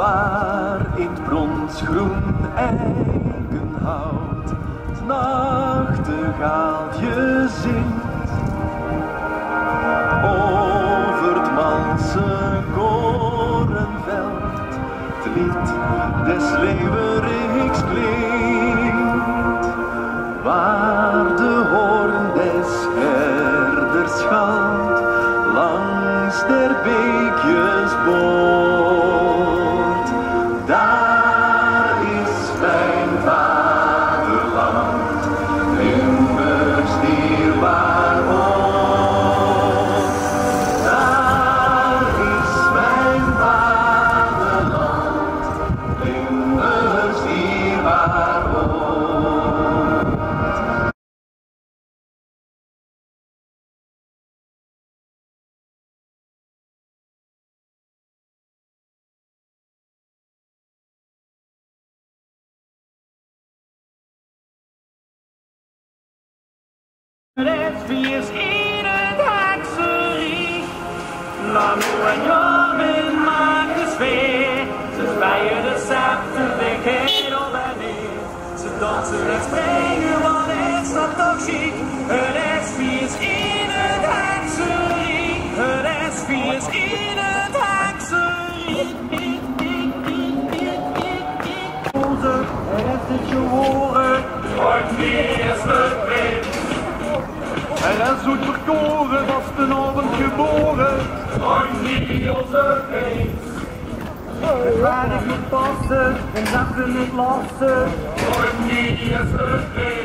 waar in het bronsgroen eikenhout het nachtegaaltje zingt. Over het malse korenveld het lied des leeuweriks klinkt, waar de hoorn des herders schalt langs der beekjes boord. Daar is mijn vaderland, Limburgs dierbaar oord. Daar is mijn vaderland, Limburgs dierbaar oord. Het vies in het Haakserie, Lano en Jorgen maakt de sfeer. Ze vrijen de sapte, de kerel bij neer. Ze dansen en springen, want het staat toch chic. Het vies in het Haakserie, het vies in het Haakserie. Het is je horen, wordt weer verplicht. En zoet verkoren was vanavond geboren. Ooit niet onze feest. Waar ik moet passen en zachten het lassen. Ooit niet onze feest.